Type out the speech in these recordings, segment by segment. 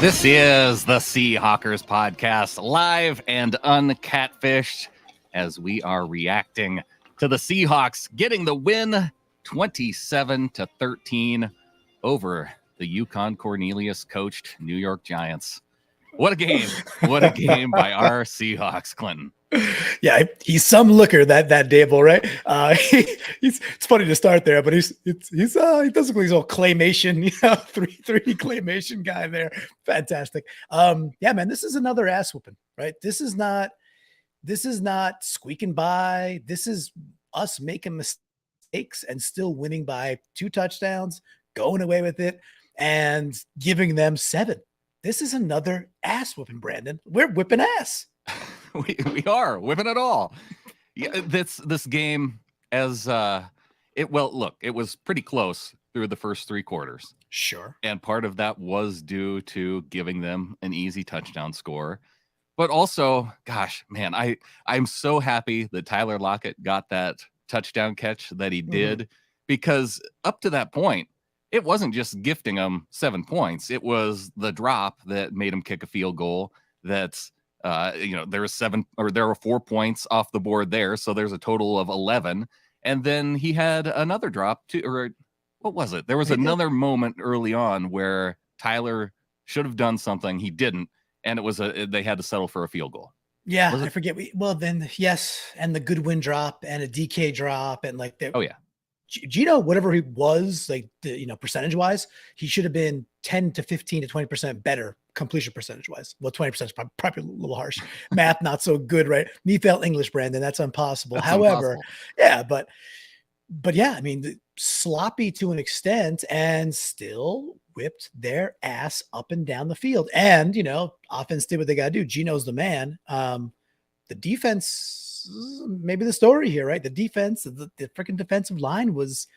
This is the Seahawkers podcast, live and uncatfished, as we are reacting to the Seahawks getting the win 27-13 over the Yukon Cornelius coached New York Giants. What a game. What a game by our Seahawks, Clinton. Yeah, he's some looker that Dable, right? It's funny to start there, but he does look like he's all claymation, 3D claymation guy there. Fantastic. Yeah, man, this is another ass whooping, right? This is not squeaking by. This is us making mistakes and still winning by 2 touchdowns, going away with it, and giving them 7. This is another ass whooping, Brandon. We're whipping ass. We are whipping it all. Yeah, this game it was pretty close through the first 3 quarters. Sure. And part of that was due to giving them an easy touchdown score. But also, gosh, man, I'm so happy that Tyler Lockett got that touchdown catch that he did, because up to that point, it wasn't just gifting him 7 points. It was the drop that made him kick a field goal. That's there were 4 points off the board there, so there's a total of 11. And then he had another drop too, or what was it? There was another moment early on where Tyler should have done something, he didn't, and it was they had to settle for a field goal. Yeah, I forget. Yes, and the Goodwin drop and a DK drop and Geno, whatever he was, percentage wise, he should have been 10 to 15 to 20% better completion percentage wise. Well, 20% is probably a little harsh. Math not so good, right? Me failed English, Brandon. That's impossible. However, yeah, but yeah, I mean, sloppy to an extent, and still whipped their ass up and down the field. And offense did what they got to do. Geno's the man. The defense, maybe the story here, right? The defense, the freaking defensive line was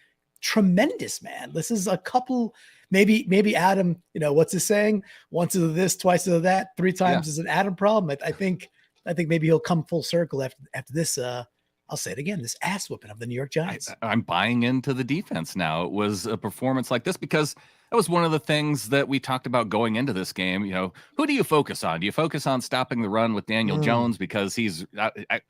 tremendous, man. This is a couple, maybe Adam, what's his saying? Once of this, twice of that, 3 times is an Adam problem. I think maybe he'll come full circle after this. I'll say it again, this ass whooping of the New York Giants. I'm buying into the defense now. It was a performance like this because that was one of the things that we talked about going into this game. Who do you focus on? Do you focus on stopping the run with Daniel Jones because he's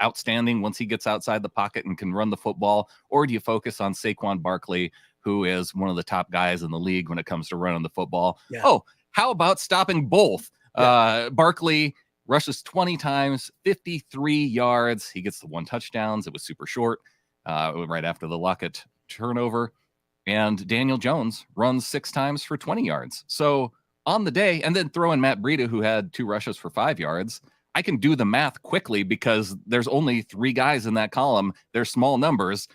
outstanding once he gets outside the pocket and can run the football? Or do you focus on Saquon Barkley, who is one of the top guys in the league when it comes to running the football? Yeah. Oh, how about stopping both? Yeah. Barkley rushes 20 times, 53 yards. He gets the 1 touchdown. It was super short right after the Lockett turnover. And Daniel Jones runs 6 times for 20 yards. So on the day, and then throw in Matt Breida, who had 2 rushes for 5 yards. I can do the math quickly because there's only 3 guys in that column. They're small numbers.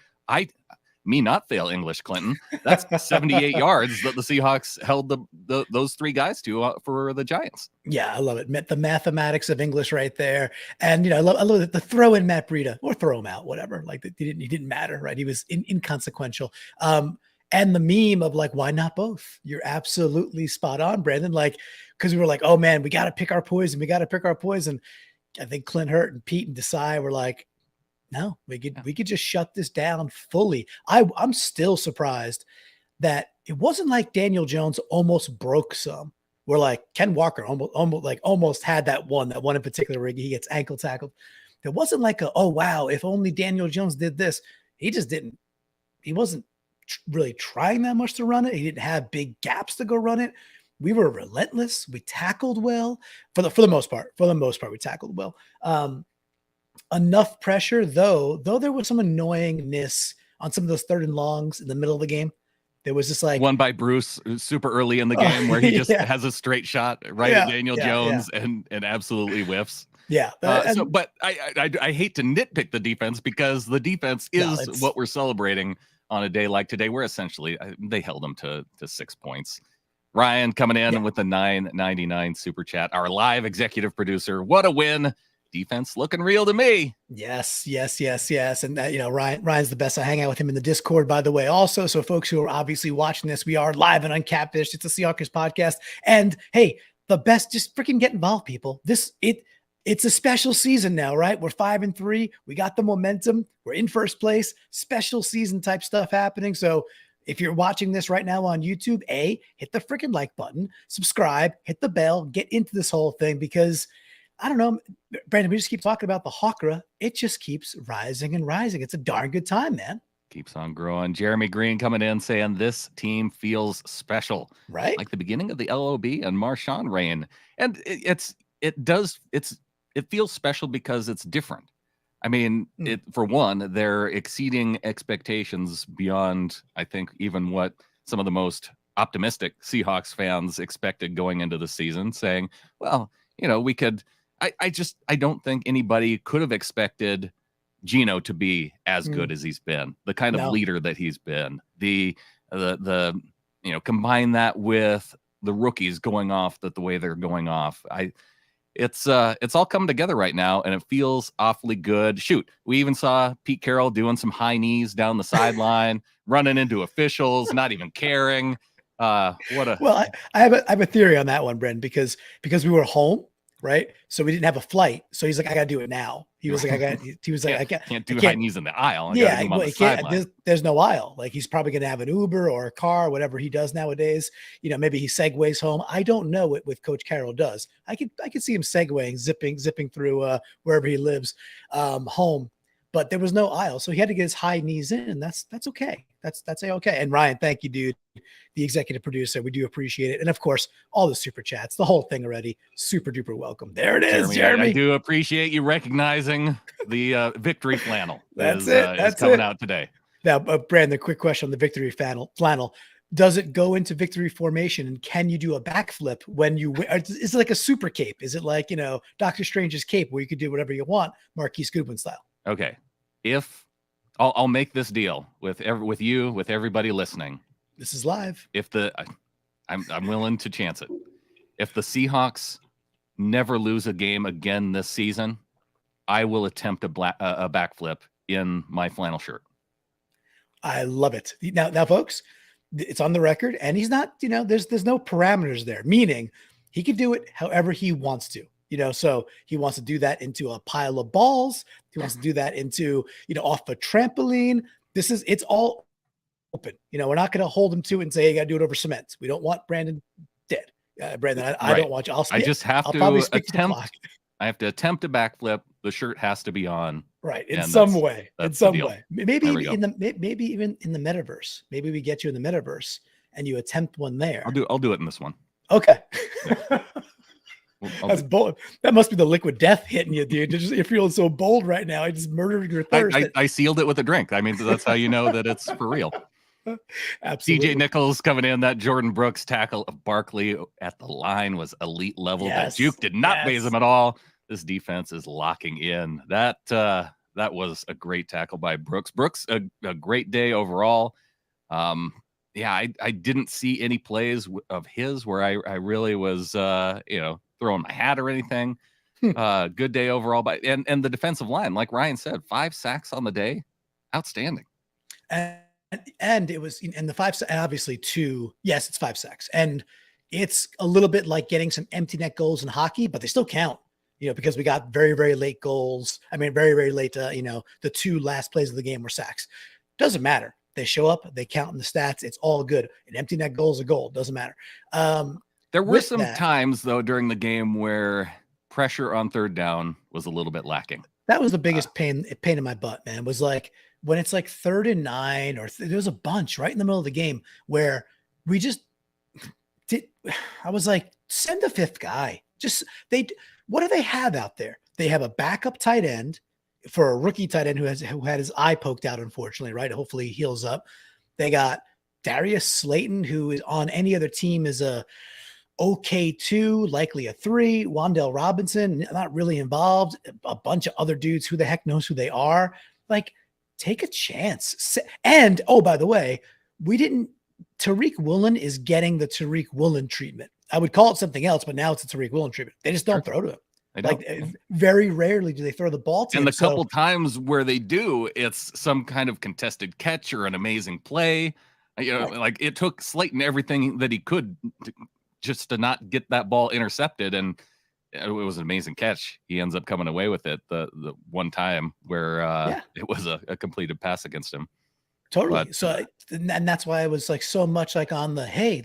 Me not fail English, Clinton. That's 78 yards that the Seahawks held those 3 guys to for the Giants. Yeah, I love it. The mathematics of English right there. And I love the throw in Matt Breida, or throw him out, whatever. Like he didn't matter, right? He was inconsequential. And the meme of why not both? You're absolutely spot on, Brandon. Because we were like, oh man, we got to pick our poison. We got to pick our poison. I think Clint Hurt and Pete and Desai were like, no, we could just shut this down fully. I'm still surprised that it wasn't like Daniel Jones almost broke some. Where Ken Walker almost had that one in particular where he gets ankle tackled. There wasn't oh wow, if only Daniel Jones did this. He just didn't. He wasn't really trying that much to run it. He didn't have big gaps to go run it. We were relentless. We tackled well for the most part. For the most part, we tackled well. Enough pressure, though there was some annoyingness on some of those 3rd and longs in the middle of the game. There was just one by Bruce super early in the game where he just has a straight shot right at Daniel Jones and absolutely whiffs. Yeah. But I hate to nitpick the defense because the defense is what we're celebrating on a day like today, where essentially they held them to 6 points. Ryan coming in with the $9.99 super chat, our live executive producer. What a win. Defense looking real to me. Yes. And Ryan's the best. I hang out with him in the Discord, by the way, also. So folks who are obviously watching this, we are live and uncatfished. It's a Seahawkers podcast. And hey, the best, just freaking get involved, people. It's a special season now, right? We're 5-3. We got the momentum. We're in first place. Special season type stuff happening. So If you're watching this right now on YouTube, hit the freaking like button, subscribe, hit the bell, get into this whole thing, because I don't know, Brandon, we just keep talking about the Hawkra. It just keeps rising and rising. It's a darn good time, man. Keeps on growing. Jeremy Green coming in saying this team feels special, right? Like the beginning of the LOB and Marshawn reign. And it feels special because it's different. I mean, for one, they're exceeding expectations beyond, I think, even what some of the most optimistic Seahawks fans expected going into the season, saying, well, we could. I don't think anybody could have expected Geno to be as good as he's been, the kind of leader that he's been, the combine that with the rookies going off the way they're going off. It's all coming together right now, and it feels awfully good. Shoot, we even saw Pete Carroll doing some high knees down the sideline, running into officials, not even caring. Well, I have a theory on that one, Bren, because we were home. Right. So we didn't have a flight. So he's like, I got to do it now. He was like, I can't do high knees in the aisle. There's no aisle. Like, he's probably going to have an Uber or a car, whatever he does nowadays. Maybe he segues home. I don't know what Coach Carroll does. I could see him segueing, zipping through wherever he lives home. But there was no aisle. So he had to get his high knees in. And that's okay. That's okay. And Ryan, thank you, dude. The executive producer. We do appreciate it. And of course, all the super chats, the whole thing already. Super duper welcome. There it is, Jeremy. I do appreciate you recognizing the victory flannel. That's coming out today. Now, Brandon, quick question on the victory flannel. Does it go into victory formation, and can you do a backflip when you win? Is it like a super cape? Is it like, Doctor Strange's cape where you could do whatever you want, Marquise Goodwin style? Okay. If I'll make this deal with you, with everybody listening. This is live. I'm willing to chance it. If the Seahawks never lose a game again this season, I will attempt a backflip in my flannel shirt. I love it. Now, folks, it's on the record, and he's not, there's no parameters there, meaning he can do it however he wants to. So he wants to do that into a pile of balls. He wants to do that into, off a trampoline. It's all open. We're not going to hold him to it and say, you got to do it over cement. We don't want Brandon dead. Brandon, I don't want you. I just have to attempt. I have to attempt a backflip. The shirt has to be on. Right. In some way. Maybe even in the metaverse. Maybe we get you in the metaverse and you attempt one there. I'll do it in this one. Okay. Yeah. That's bold. That must be the liquid death hitting you, dude. You're feeling so bold right now. I just murdered your thirst. I sealed it with a drink. I mean, that's how you know that it's for real. Absolutely. DJ Nichols coming in. That Jordan Brooks tackle of Barkley at the line was elite level. Yes. That juke did not phase him at all. This defense is locking in. That was a great tackle by Brooks. Brooks, a great day overall. I didn't see any plays of his where I really was, throwing my hat or anything. Good day overall. And the defensive line, like Ryan said, 5 sacks on the day. Outstanding. And it was, and the 5, obviously 2, yes, it's 5 sacks. And it's a little bit like getting some empty net goals in hockey, but they still count, because we got very, very late goals. I mean, very, very late, the 2 last plays of the game were sacks. Doesn't matter. They show up, they count in the stats. It's all good. An empty net goal is a goal. Doesn't matter. There were some times, though, during the game where pressure on third down was a little bit lacking. That was the biggest pain in my butt, man. It was like when it's like 3rd and 9, or there was a bunch right in the middle of the game where we just did. I was like, send the 5th guy. What do they have out there? They have a backup tight end for a rookie tight end who had his eye poked out, unfortunately, right? Hopefully he heals up. They got Darius Slayton, who is on any other team is a okay 2, likely a 3. Wan'Dale Robinson, not really involved. A bunch of other dudes. Who the heck knows who they are? Like, take a chance. And, oh, by the way, Tariq Woolen is getting the Tariq Woolen treatment. I would call it something else, but now it's a Tariq Woolen treatment. They just don't throw to him. Like, very rarely do they throw the ball to him. And the couple times where they do, it's some kind of contested catch or an amazing play. Like, it took Slayton everything that he could just to not get that ball intercepted, and it was an amazing catch. He ends up coming away with it the one time where it was a completed pass against him. Totally. But So, and that's why I was like so much like on the, hey,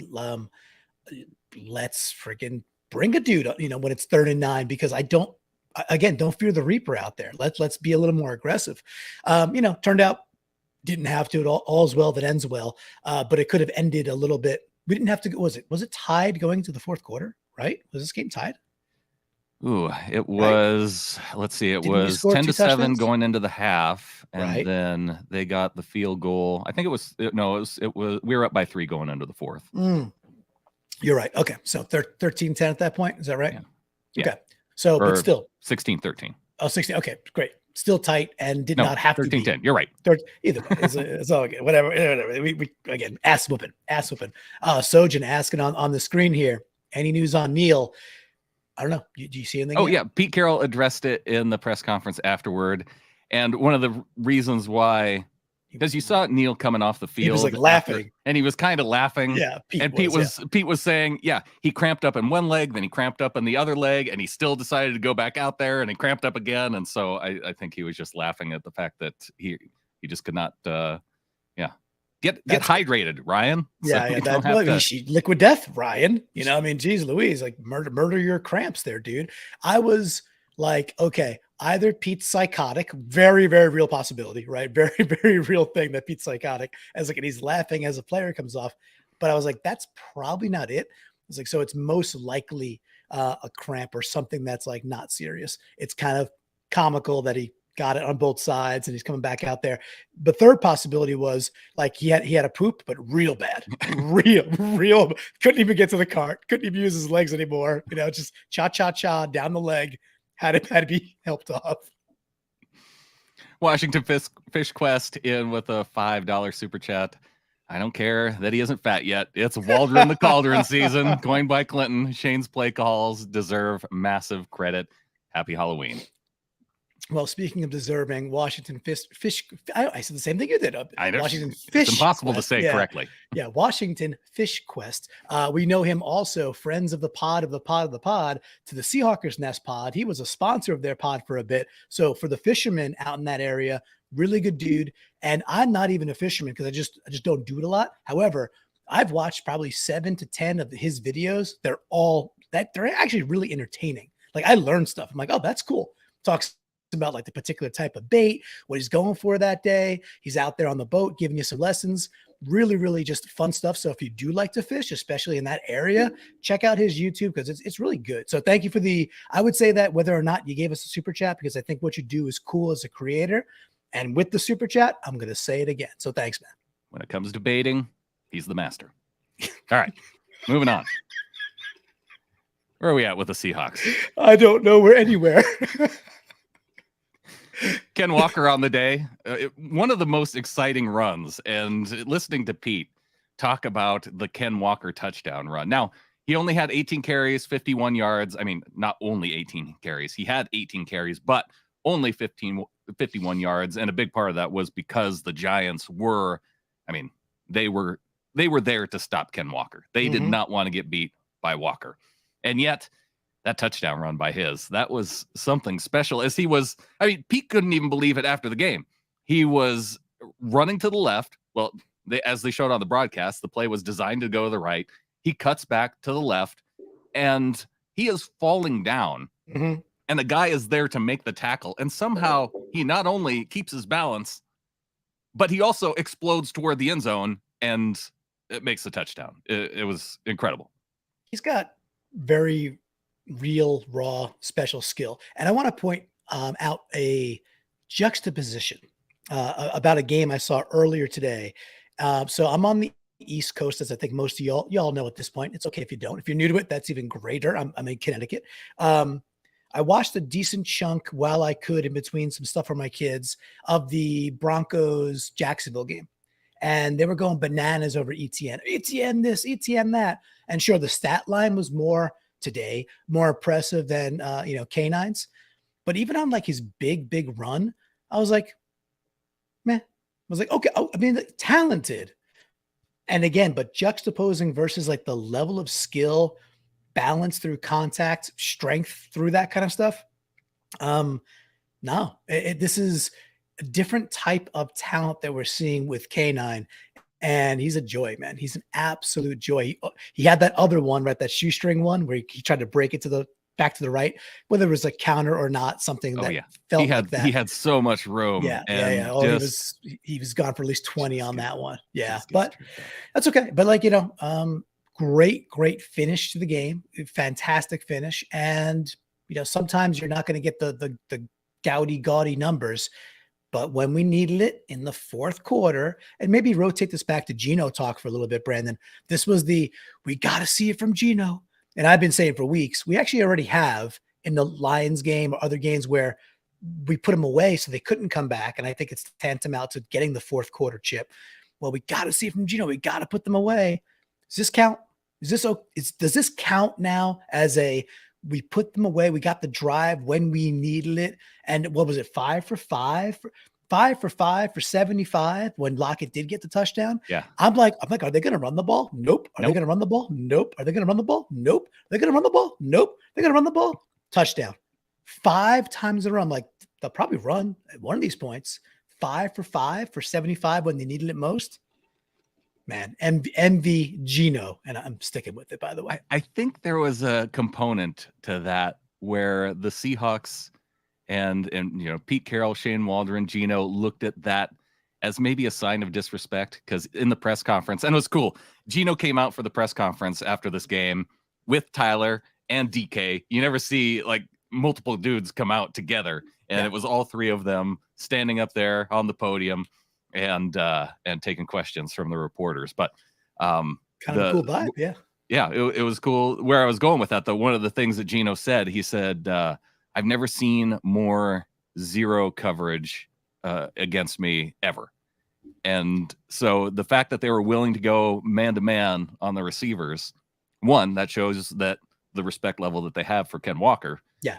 let's freaking bring a dude, when it's 3rd and 9, because don't fear the Reaper out there. Let's be a little more aggressive. Turned out didn't have to at all. All's well that ends well. But it could have ended a little bit. We didn't have to. Was it tied going to the 4th quarter? Right? Was this game tied? ooh, it Right? was. Let's see. It Didn't you was score 10 2 to 7 touchdowns? going into the half, and Right. then they got the field goal. I think it was no. It was. We were up by 3 going into the 4th. You're right. Okay, so 13-10 at that point. Is that right? Yeah. Okay. So, Or but still 16-13. Oh, 16. Okay, great. Still tight and did not have 13-10. to be. You're right. Either way, it's all good. Whatever. We again, ass whooping. Sojin asking on the screen here. Any news on Neal? I don't know. Do you see anything? Oh, yeah. Pete Carroll addressed it in the press conference afterward. And one of the reasons why, because you saw Neal coming off the field. He was like laughing. And he was kind of laughing. Yeah. Pete was saying, he cramped up in one leg, then he cramped up in the other leg, and he still decided to go back out there, and he cramped up again. And so I think he was just laughing at the fact that he just could not, get hydrated, Ryan. Liquid death, Ryan. Geez Louise, like murder your cramps there, dude. I was like, okay, either Pete's psychotic, very, very real possibility, right? Very, very real thing that Pete's psychotic, and he's laughing as a player comes off. But I was like, that's probably not it. I was like, so it's most likely a cramp or something that's like not serious. It's kind of comical that he got it on both sides and he's coming back out there. The third possibility was like he had a poop, but real bad, real. Couldn't even get to the cart. Couldn't even use his legs anymore. Just cha down the leg. Had to be helped off. Washington Fish Quest in with a $5 super chat. I don't care that he isn't fat yet. It's Waldron the Cauldron season. Coined by Clinton. Shane's play calls deserve massive credit. Happy Halloween. Well, speaking of deserving, Washington Fish. I said the same thing you did. Washington Fish. It's impossible Quest. to say correctly. Yeah, Washington Fish Quest. We know him also, friends of the pod to the Seahawkers Nest pod. He was a sponsor of their pod for a bit. So for the fishermen out in that area, really good dude. And I'm not even a fisherman because I just don't do it a lot. However, I've watched probably 7 to 10 of his videos. They're actually really entertaining. Like I learned stuff. I'm like, oh, that's cool. Talks about like the particular type of bait, what he's going for that day. He's out there on the boat giving you some lessons. Really, really just fun stuff. So if you do like to fish, especially in that area, check out his YouTube because it's really good. So thank you for I would say that whether or not you gave us a super chat, because I think what you do is cool as a creator. And with the super chat, I'm going to say it again. So thanks, man. When it comes to baiting, he's the master. All right, moving on. Where are we at with the Seahawks? I don't know. We're anywhere. Ken Walker on the day, one of the most exciting runs, and listening to Pete talk about the Ken Walker touchdown run. Now, he only had 18 carries, 51 yards. I mean, not only 18 carries. He had 18 carries, but only 51 yards. And a big part of that was because the Giants were, they were there to stop Ken Walker. They did not want to get beat by Walker. And yet, that touchdown run by that was something special. Pete couldn't even believe it after the game. He was running to the left. Well, as they showed on the broadcast, the play was designed to go to the right. He cuts back to the left, and he is falling down. And the guy is there to make the tackle. And somehow he not only keeps his balance, but he also explodes toward the end zone, and it makes the touchdown. It was incredible. He's got very real, raw, special skill. And I want to point out a juxtaposition about a game I saw earlier today. So I'm on the East Coast, as I think most of y'all know at this point. It's okay if you don't. If you're new to it, that's even greater. I'm in Connecticut. I watched a decent chunk while I could in between some stuff for my kids of the Broncos Jacksonville game. And they were going bananas over ETN. ETN this, ETN that. And sure, the stat line was more today, more impressive than K9's. But even on like his big run, I was like, man. I was like, okay, talented. And again, but juxtaposing versus like the level of skill, balance through contact, strength through that kind of stuff. No, this is a different type of talent that we're seeing with K9. And he's a joy, man. He's an absolute joy. He had that other one, right? That shoestring one where he tried to break it to the back to the right, whether it was a counter or not, something that felt like that. He had so much room. Yeah. Oh, he was gone for at least 20 on that one. Yeah, but that's okay. But like, great finish to the game. Fantastic finish. And sometimes you're not going to get the gaudy numbers. But when we needed it in the fourth quarter, and maybe rotate this back to Geno talk for a little bit, Brandon, this was we got to see it from Geno. And I've been saying for weeks, we actually already have in the Lions game or other games where we put them away so they couldn't come back. And I think it's tantamount to getting the fourth quarter chip. Well, we got to see it from Geno. We got to put them away. Does this count? Does this count now as we put them away? We got the drive when we needed it. And what was it? 5 for 5 for 75 when Lockett did get the touchdown. Yeah. I'm like, are they going to run the ball? Nope. Are they going to run the ball? Nope. Are they going to run the ball? Nope. They're going to run the ball? Nope. They're going to run the ball. Touchdown. 5 times in a row. I'm like, they'll probably run at one of these points. 5 for 5 for 75 when they needed it most. Man, MV Geno, and I'm sticking with it, by the way. I think there was a component to that where the Seahawks and Pete Carroll, Shane Waldron, Geno looked at that as maybe a sign of disrespect, because in the press conference, and it was cool, Geno came out for the press conference after this game with Tyler and DK. You never see like multiple dudes come out together, and it was all 3 of them standing up there on the podium and taking questions from the reporters. But kind of a cool vibe. It was cool. Where I was going with that, though, one of the things that Geno said, he said, I've never seen more zero coverage against me ever. And so the fact that they were willing to go man-to-man on the receivers, one, that shows that the respect level that they have for Ken Walker. Yeah.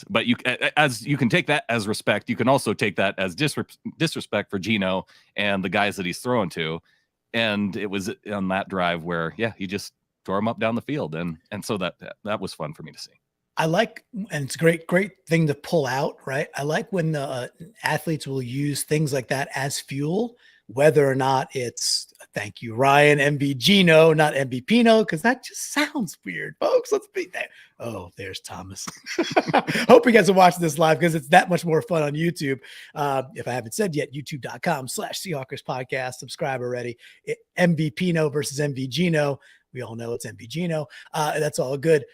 But you can take that as respect, you can also take that as disrespect for Geno and the guys that he's throwing to. And it was on that drive where, he just tore him up down the field. And so that was fun for me to see. I like, and it's a great thing to pull out, right? I like when the athletes will use things like that as fuel, whether or not it's thank you, Ryan, MV Geno, not MV Pino, because that just sounds weird, folks. Let's be there. Oh, there's Thomas. Hope you guys are watching this live because it's that much more fun on YouTube. If I haven't said yet, youtube.com/Seahawkers podcast. Subscribe already. MV Pino versus MV Geno. We all know it's MV Geno. That's all good.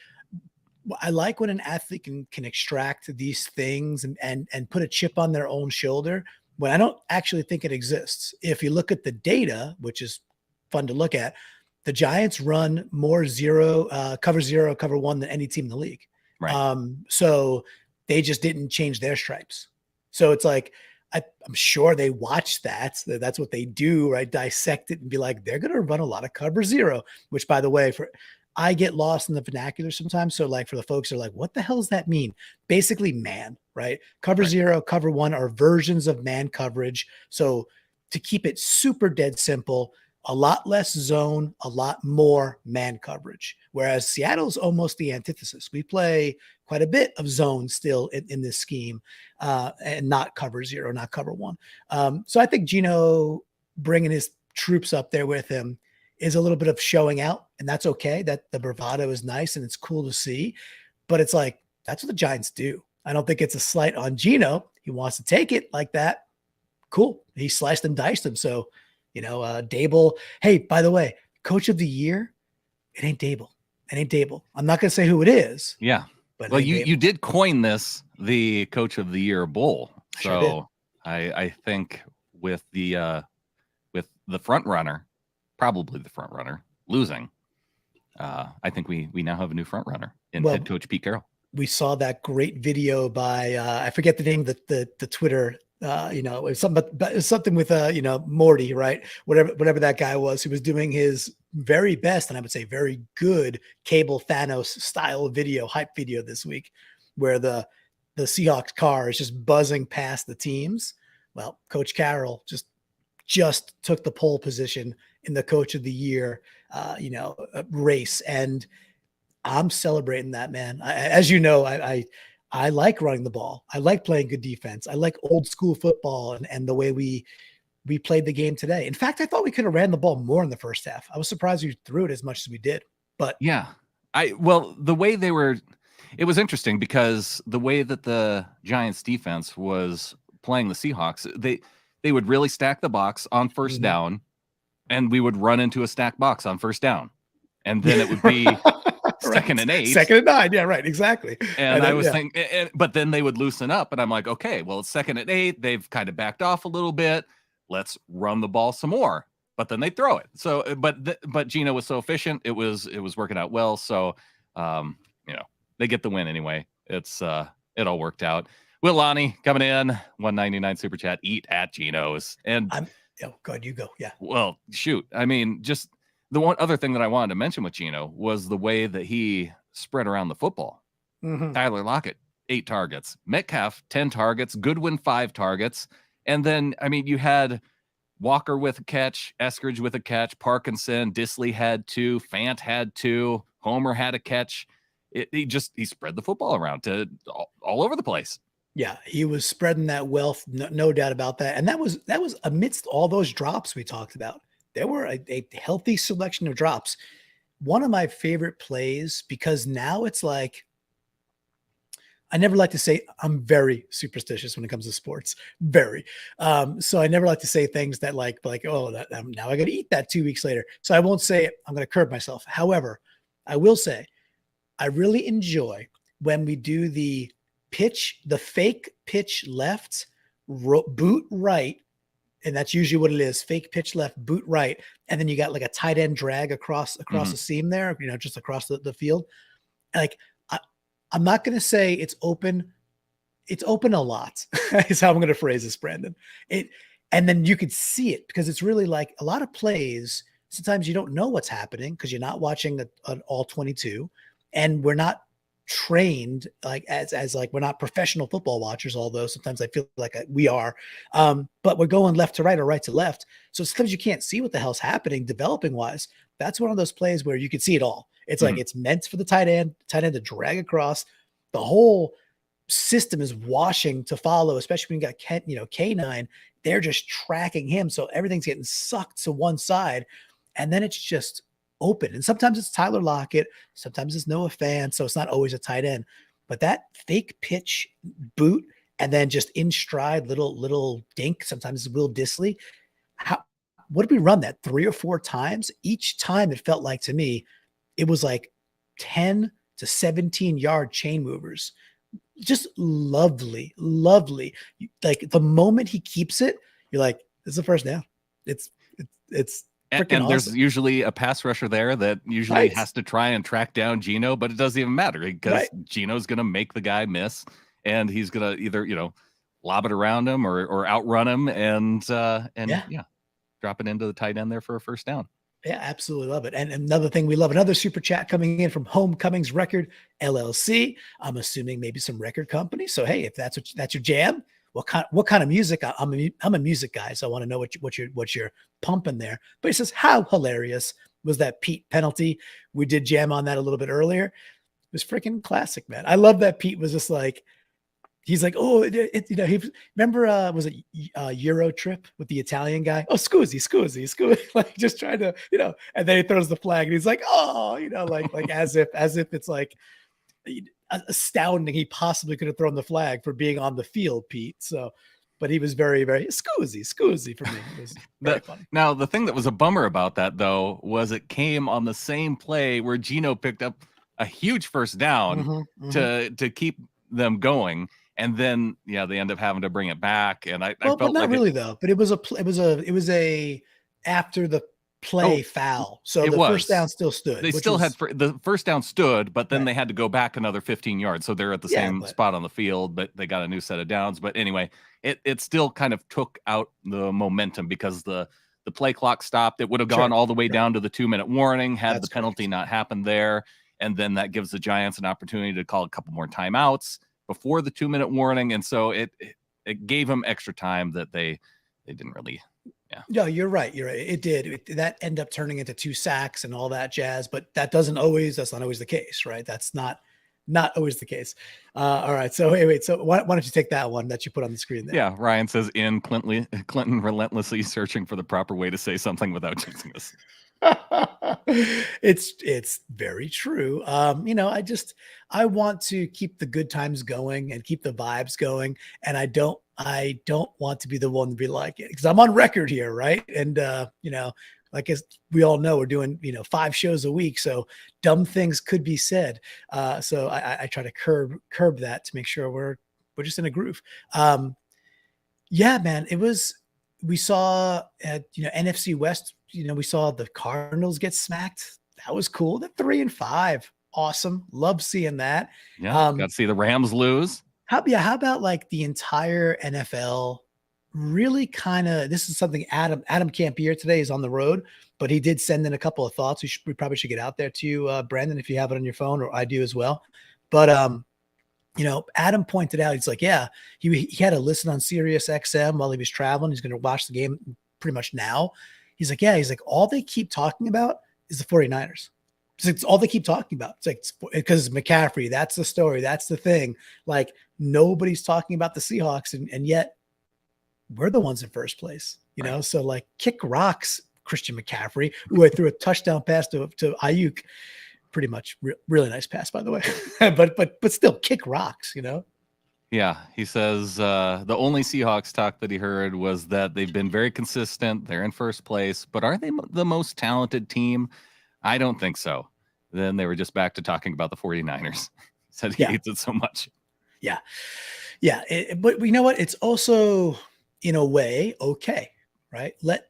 I like when an athlete can extract these things and put a chip on their own shoulder when I don't actually think it exists. If you look at the data, which is fun to look at, the Giants run more cover 1 than any team in the league. Right. So they just didn't change their stripes. So it's like, I'm sure they watch that. That's what they do, right? Dissect it and be like, they're going to run a lot of cover 0, which, by the way, I get lost in the vernacular sometimes. So like for the folks who are like, what the hell does that mean? Basically man, right? Cover 0, cover 1 are versions of man coverage. So to keep it super dead simple, a lot less zone, a lot more man coverage. Whereas Seattle's almost the antithesis. We play quite a bit of zone still in this scheme and not cover 0, not cover 1. So I think Geno bringing his troops up there with him is a little bit of showing out, and that's okay. That the bravado is nice and it's cool to see, but it's like, that's what the Giants do. I don't think it's a slight on Geno. He wants to take it like that. Cool. He sliced and diced him. So, Dable, hey, by the way, coach of the year, it ain't Dable. I'm not going to say who it is. Yeah. But well, you did coin this, the coach of the year bowl. So sure I think with the front runner, probably the front runner losing, I think we now have a new front runner in head coach Pete Carroll. We saw that great video by I forget the name of the Twitter. It was something with Morty, right? Whatever that guy was, who was doing his very best, and I would say very good Cable Thanos style hype video this week, where the Seahawks car is just buzzing past the teams. Well, Coach Carroll just took the pole position in the coach of the year, race. And I'm celebrating that, man. As you know, I like running the ball. I like playing good defense. I like old school football and the way we played the game today. In fact, I thought we could have ran the ball more in the first half. I was surprised we threw it as much as we did. But yeah, well, the way they were, it was interesting because the way that the Giants defense was playing the Seahawks, they would really stack the box on first down, and we would run into a stacked box on first down, and then it would be second and 8, second and 9. Yeah, right, exactly. And I was thinking, but then they would loosen up, and I'm like, okay, well, it's second and 8. They've kind of backed off a little bit. Let's run the ball some more. But then they throw it. So, but Geno was so efficient. It was working out well. So, they get the win anyway. It all worked out. Will Lonnie coming in, 199 super chat. Eat at Geno's. And God, you go. Yeah. Well, shoot. I mean, just the one other thing that I wanted to mention with Geno was the way that he spread around the football. Tyler Lockett, 8 targets. Metcalf, 10 targets. Goodwin, 5 targets. And then, I mean, you had Walker with a catch, Eskridge with a catch, Parkinson, Disley had 2, Fant had 2, Homer had a catch. He spread the football around to all over the place. Yeah, he was spreading that wealth, no doubt about that. And that was amidst all those drops we talked about. There were a healthy selection of drops. One of my favorite plays, because now it's like, I never like to say, I'm very superstitious when it comes to sports. Very. So I never like to say things that like oh, now I got to eat that 2 weeks later. So I won't say it. I'm going to curb myself. However, I will say, I really enjoy when we do the fake pitch left, boot right. And that's usually what it is. Fake pitch left, boot right. And then you got like a tight end drag across the seam there, just across the field. Like, I'm not going to say it's open. It's open a lot is how I'm going to phrase this, Brandon. And then you could see it because it's really like a lot of plays. Sometimes you don't know what's happening because you're not watching an all 22, and we're not trained like as like we're not professional football watchers. Although sometimes I feel like we are, but we're going left to right or right to left. So sometimes you can't see what the hell's happening developing wise. That's one of those plays where you can see it all. It's like it's meant for the tight end to drag across. The whole system is washing to follow, especially when you got K9. They're just tracking him, so everything's getting sucked to one side, and then it's just open. And sometimes it's Tyler Lockett, sometimes it's Noah Fant, so it's not always a tight end. But that fake pitch boot and then just in stride little dink. Sometimes it's Will Disley. What did we run that 3 or 4 times? Each time it felt like to me, it was like 10 to 17 yard chain movers. Just lovely. Like the moment he keeps it, you're like, this is the first down. It's freaking and there's awesome. Usually a pass rusher there that usually has to try and track down Geno, but it doesn't even matter because Geno's going to make the guy miss, and he's going to either, lob it around him or outrun him and drop it into the tight end there for a first down. Yeah, absolutely love it. And another thing we love, another super chat coming in from Homecomings Record LLC. I'm assuming maybe some record company. So hey, if that's your jam, what kind of music? I'm a music guy, so I want to know what you're pumping there. But he says, how hilarious was that Pete penalty? We did jam on that a little bit earlier. It was freaking classic, man. I love that Pete was just like, he's like, oh, he remember, was it Euro trip with the Italian guy? Oh, scusi, like just trying to, and then he throws the flag and he's like, oh, like as if it's like astounding. He possibly could have thrown the flag for being on the field, Pete. So, but he was very, very scusi for me. It was very funny. Now, the thing that was a bummer about that though, was it came on the same play where Geno picked up a huge first down to keep them going. And then, they end up having to bring it back. And I felt but not really though. But it was a after the play foul. So the first down still stood. They still had the first down stood, but then they had to go back another 15 yards. So they're at the same spot on the field, but they got a new set of downs. But anyway, it still kind of took out the momentum because the play clock stopped. It would have gone all the way down to the 2-minute warning had the penalty not happened there. And then that gives the Giants an opportunity to call a couple more timeouts before the 2-minute warning, and so it gave them extra time that they didn't really. No, you're right. It did. That ended up turning into 2 sacks and all that jazz, but that's not always the case, right? That's not Not always the case. All right. So wait. So why don't you take that one that you put on the screen there? Yeah, Ryan says Clinton relentlessly searching for the proper way to say something without jinxing us. It's very true. I want to keep the good times going and keep the vibes going, and I don't want to be the one to be like it, because I'm on record here, right? And like as we all know, we're doing 5 shows a week, so dumb things could be said. So I try to curb that to make sure we're just in a groove. Yeah, man, we saw at NFC West. We saw the Cardinals get smacked. That was cool. They're 3-5. Awesome. Love seeing that. Yeah, got to see the Rams lose. How about like the entire NFL really kind of, this is something Adam can't be here today. He's on the road, but he did send in a couple of thoughts. We probably should get out there to you, Brandon, if you have it on your phone, or I do as well. But Adam pointed out, he's like, yeah, he had to listen on Sirius XM while he was traveling. He's going to watch the game pretty much now. He's like, yeah, all they keep talking about is the 49ers. It's all they keep talking about. It's like, because McCaffrey, that's the story. That's the thing. Like, nobody's talking about the Seahawks, and yet we're the ones in first place, right. So like, kick rocks, Christian McCaffrey, who I threw a touchdown pass to Ayuk. Pretty much really nice pass, by the way, but still kick rocks, Yeah, he says the only Seahawks talk that he heard was that they've been very consistent. They're in first place, but are they the most talented team? I don't think so. Then they were just back to talking about the 49ers. Said he hates it so much. Yeah. Yeah. But you know what? It's also, in a way, okay, right? Let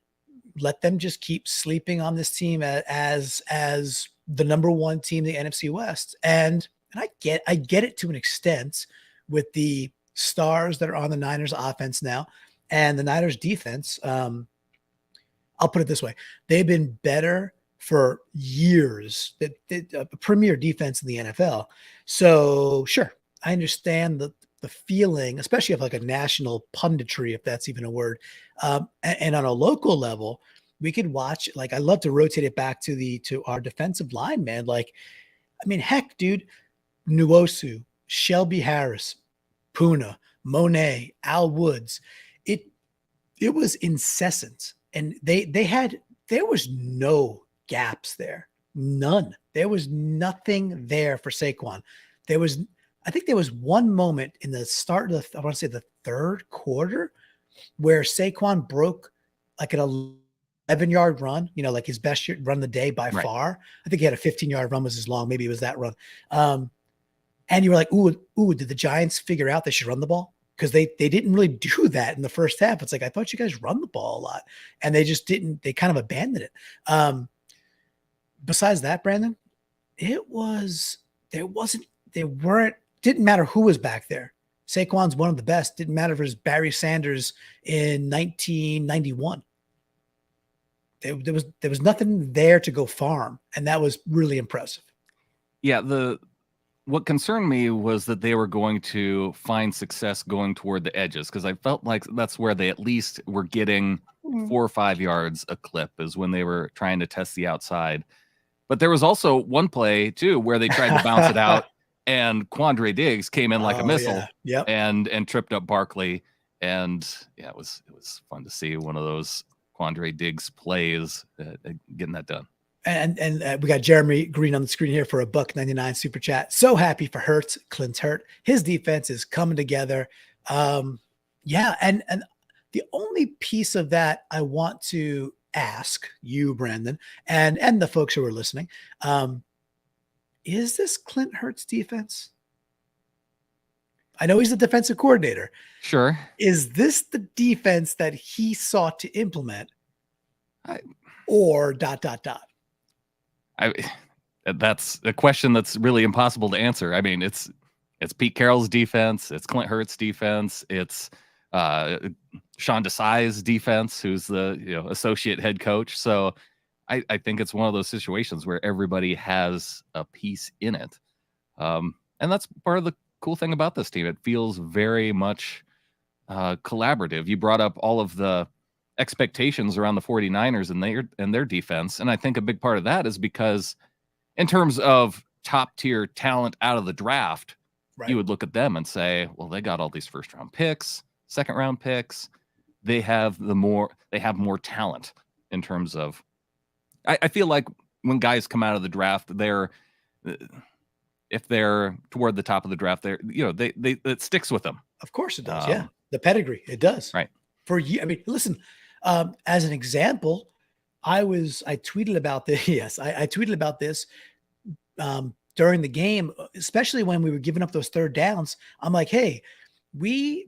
them just keep sleeping on this team as the number one team in the NFC West. And I get it to an extent with the stars that are on the Niners offense now and the Niners defense. I'll put it this way. They've been better for years, a premier defense in the NFL. So sure, I understand the feeling, especially of like a national punditry, if that's even a word. And on a local level, we could watch, like, I love to rotate it back to our defensive line, man. Like, I mean, heck, dude, Nwosu, Shelby Harris, Puna, Monet, Al Woods. It was incessant. And there was no gaps there. None. There was nothing there for Saquon. I think there was one moment in the start of I want to say the third quarter where Saquon broke like an 11-yard run, like his best run of the day by far. I think he had a 15-yard run was his long. Maybe it was that run. And you were like, ooh, did the Giants figure out they should run the ball? Because they didn't really do that in the first half. It's like, I thought you guys run the ball a lot. And they just didn't. They kind of abandoned it. Besides that, Brandon, didn't matter who was back there. Saquon's one of the best. Didn't matter if it was Barry Sanders in 1991. There was nothing there to go farm, and that was really impressive. Yeah, what concerned me was that they were going to find success going toward the edges, because I felt like that's where they at least were getting 4 or 5 yards a clip, is when they were trying to test the outside. But there was also one play too where they tried to bounce it out, and Quandre Diggs came in like a missile, and tripped up Barkley. And yeah, it was fun to see one of those Quandre Diggs plays, getting that done. And we got Jeremy Green on the screen here for $1.99 super chat. So happy for Hurts. Clint's hurt. His defense is coming together. Yeah, and the only piece of that I want to ask you, Brandon, and the folks who are listening, is this Clint Hurts defense? I know he's the defensive coordinator. Sure. Is this the defense that he sought to implement? Or ... That's a question that's really impossible to answer. I mean, it's Pete Carroll's defense, it's Clint Hurts' defense, it's Sean Desai's defense, who's the associate head coach. So I think it's one of those situations where everybody has a piece in it. And that's part of the cool thing about this team. It feels very much collaborative. You brought up all of the expectations around the 49ers and their defense. And I think a big part of that is because in terms of top tier talent out of the draft, Right. you would look at them and say, well, they got all these first round picks, second round picks. They have more talent in terms of, I feel like when guys come out of the draft, if they're toward the top of the draft, it sticks with them. Of course it does. Yeah. The pedigree, it does. Right. For you. I mean, listen, as an example, I tweeted about this. Yes. I tweeted about this during the game, especially when we were giving up those third downs. I'm like, hey, we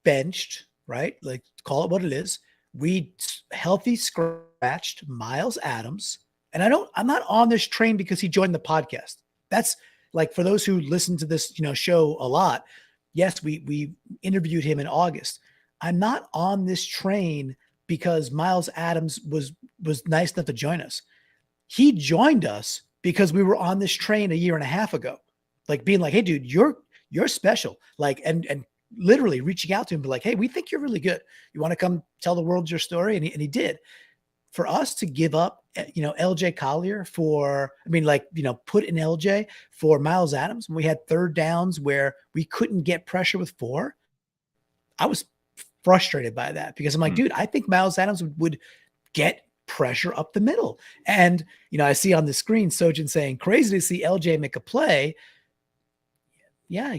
benched, right? Like, call it what it is. We healthy scratched Miles Adams. And I'm not on this train because he joined the podcast. That's like, for those who listen to this, show a lot. Yes, we interviewed him in August. I'm not on this train because Miles Adams was nice enough to join us. He joined us because we were on this train a year and a half ago, like being like, hey, dude, you're special. Like, and literally reaching out to him, be like, hey, we think you're really good. You want to come tell the world your story? And he did. For us to give up, LJ Collier put in LJ for Miles Adams, when we had third downs where we couldn't get pressure with 4, I was frustrated by that because I'm like, dude, I think Miles Adams would get pressure up the middle. And, I see on the screen, Sojin saying, crazy to see LJ make a play. Yeah.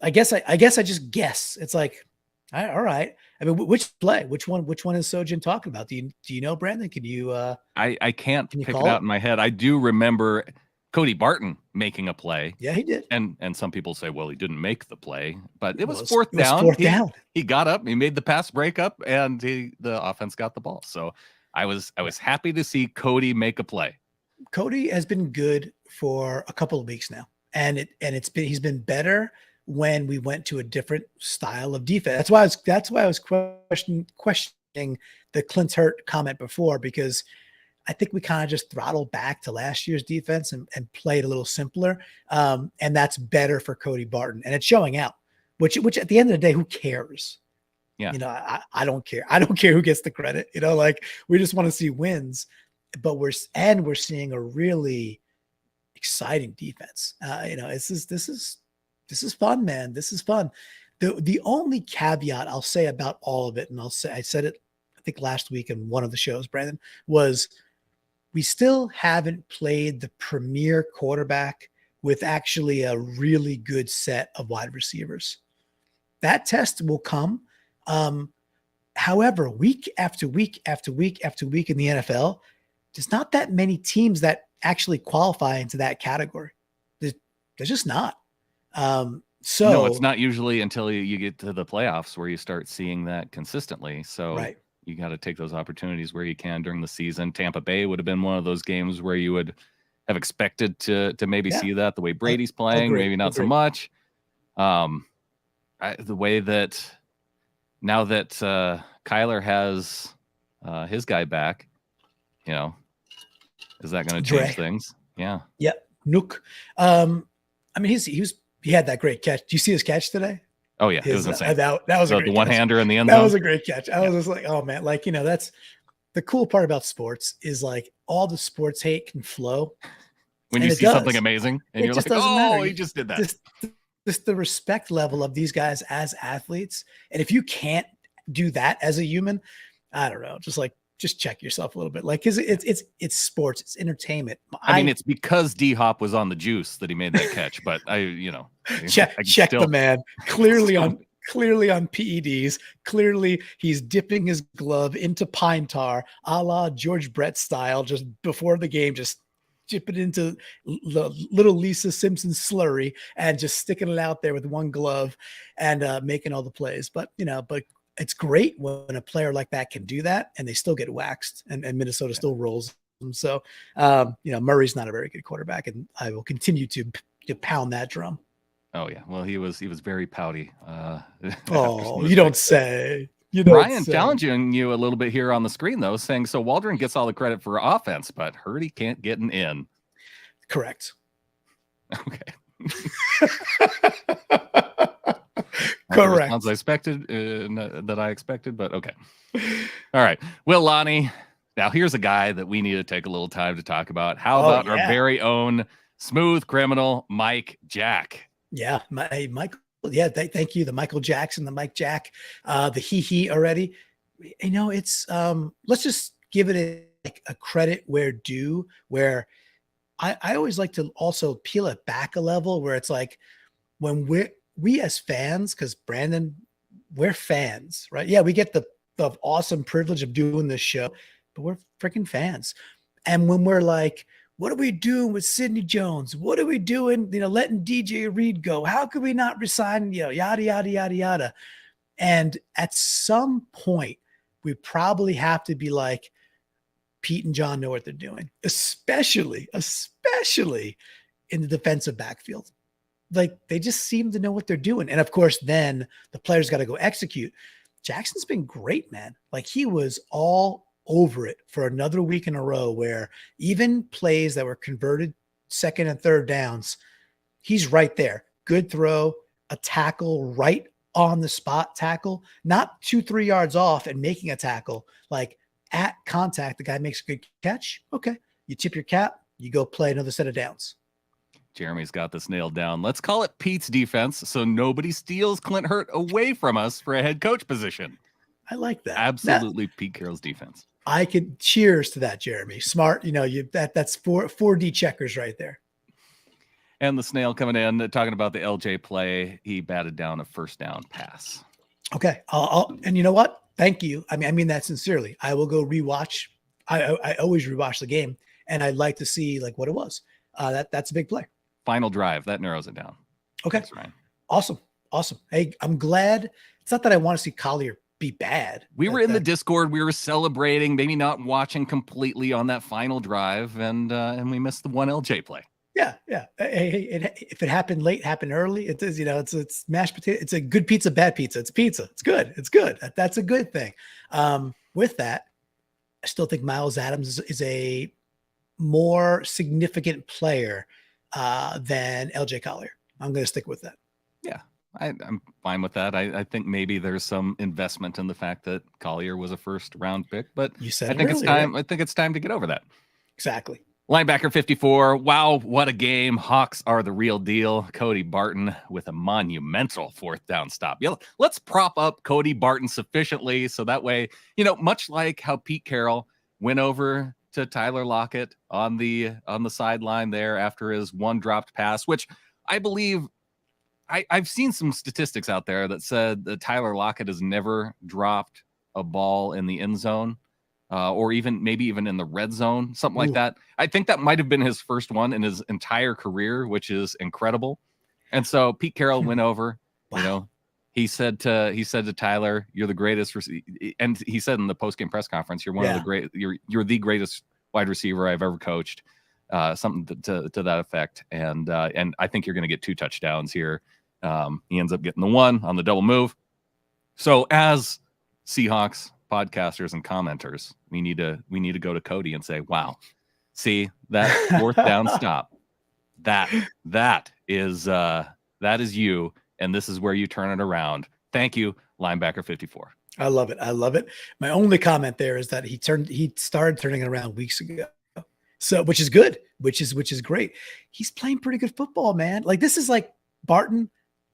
I guess I just guess. It's like, all right. I mean, which play? Which one is Sojin talking about? Do you know, Brandon? Can you? I can't pick it out in my head. I do remember Cody Barton making a play. Yeah, he did. And some people say, well, he didn't make the play, but it was fourth down. He got up, he made the pass breakup, and the offense got the ball. So I was happy to see Cody make a play. Cody has been good for a couple of weeks now, and he's been better when we went to a different style of defense. That's why I was questioning the Clint Hurt comment before, because I think we kind of just throttled back to last year's defense and played a little simpler. And that's better for Cody Barton, and it's showing out, which at the end of the day, who cares? Yeah. I don't care. I don't care who gets the credit, like, we just want to see wins, but we're seeing a really exciting defense. This is fun, man. This is fun. The only caveat I'll say about all of it, and I said it, I think last week in one of the shows, Brandon, was we still haven't played the premier quarterback with actually a really good set of wide receivers. That test will come. However, week after week after week after week in the NFL, there's not that many teams that actually qualify into that category. There's just not. So no, it's not usually until you get to the playoffs where you start seeing that consistently. So right. You got to take those opportunities where you can during the season. Tampa Bay would have been one of those games where you would have expected to maybe see that, the way Brady's playing, maybe not so much. The way that now that Kyler has his guy back, is that going to change things? Yeah. Yep. Nook. I mean, he had that great catch. Do you see his catch today? Oh yeah, it was insane. That was the one-hander in the end zone. That was a great catch. I was just like, oh man, like, that's the cool part about sports is like all the sports hate can flow when you see something amazing and you're like, oh, he just did that. Just the respect level of these guys as athletes, and if you can't do that as a human, I don't know, just check yourself a little bit. Like, it's sports, it's entertainment. I mean, it's because D-Hop was on the juice that he made that catch, but check the man clearly on PEDs. Clearly he's dipping his glove into pine tar, a la George Brett style, just before the game, just dip it into the little Lisa Simpson slurry and just sticking it out there with one glove and making all the plays. But it's great when a player like that can do that and they still get waxed and Minnesota still rolls them. So, Murray's not a very good quarterback, and I will continue to pound that drum. Oh yeah. Well, he was very pouty. You don't say. Brian challenging you a little bit here on the screen though, saying, so Waldron gets all the credit for offense, but Hurdy can't get an in. Correct. Okay. Correct. Sounds that I expected, but okay. All right. Will Lonnie. Now here's a guy that we need to take a little time to talk about. How about our very own Smooth criminal Mike Jack. Yeah, Michael. Yeah, thank you. The Michael Jackson, the Mike Jack, the he already. It's let's just give it a credit where due. Where I always like to also peel it back a level, where it's like when we as fans, because Brandon, we're fans, right? Yeah, we get the awesome privilege of doing this show, but we're freaking fans. And when we're like, what are we doing with Sidney Jones? What are we doing, letting DJ Reed go? How could we not resign, yada, yada, yada, yada. And at some point, we probably have to be like, Pete and John know what they're doing, especially in the defensive backfield. Like, they just seem to know what they're doing. And of course, then the players got to go execute. Jackson's been great, man. Like, he was all over it for another week in a row, where even plays that were converted second and third downs, he's right there. Good throw, a tackle right on the spot tackle, not 2-3 yards off and making a tackle, like at contact, the guy makes a good catch. Okay. You tip your cap, you go play another set of downs. Jeremy's got this nailed down. Let's call it Pete's defense, so nobody steals Clint Hurt away from us for a head coach position. I like that. Absolutely, Pete Carroll's defense. I could cheers to that, Jeremy. Smart. That's 4D checkers right there. And the snail coming in, talking about the LJ play. He batted down a first down pass. Okay. And you know what? Thank you. I mean that sincerely. I will go rewatch. I always rewatch the game, and I'd like to see like what it was. That's a big play. Final drive. That narrows it down. Okay. Thanks, Ryan. Awesome. Hey, I'm glad. It's not that I want to see Collier be bad. We were in the Discord. We were celebrating, maybe not watching completely on that final drive, and we missed the one LJ play. Yeah. Hey, if it happened late, happened early. It is, it's mashed potato. It's a good pizza, bad pizza. It's pizza. It's good. That's a good thing. With that, I still think Miles Adams is a more significant player than LJ Collier. I'm going to stick with that. Yeah, I'm fine with that. I think maybe there's some investment in the fact that Collier was a first round pick, but you said I think it's time. I think it's time to get over that. Exactly. Linebacker 54. Wow, what a game. Hawks are the real deal. Cody Barton with a monumental fourth down stop. Yeah, let's prop up Cody Barton sufficiently so that way, much like how Pete Carroll went over to Tyler Lockett on the sideline there after his one dropped pass, which I believe I've seen some statistics out there that said that Tyler Lockett has never dropped a ball in the end zone. Or maybe even in the red zone, something like that. I think that might have been his first one in his entire career, which is incredible. And so Pete Carroll went over, wow. He said to Tyler, "You're the greatest," and he said in the postgame press conference, "You're one of the great. You're the greatest wide receiver I've ever coached." Something to that effect. And I think you're going to get 2 touchdowns here. He ends up getting the one on the double move. So as Seahawks podcasters and commenters, we need to go to Cody and say, wow, see that fourth down stop, that is you, and this is where you turn it around. Thank you, linebacker 54. I love it. My only comment there is that he started turning it around weeks ago, so which is good, which is great. He's playing pretty good football, man. Like, this is like Barton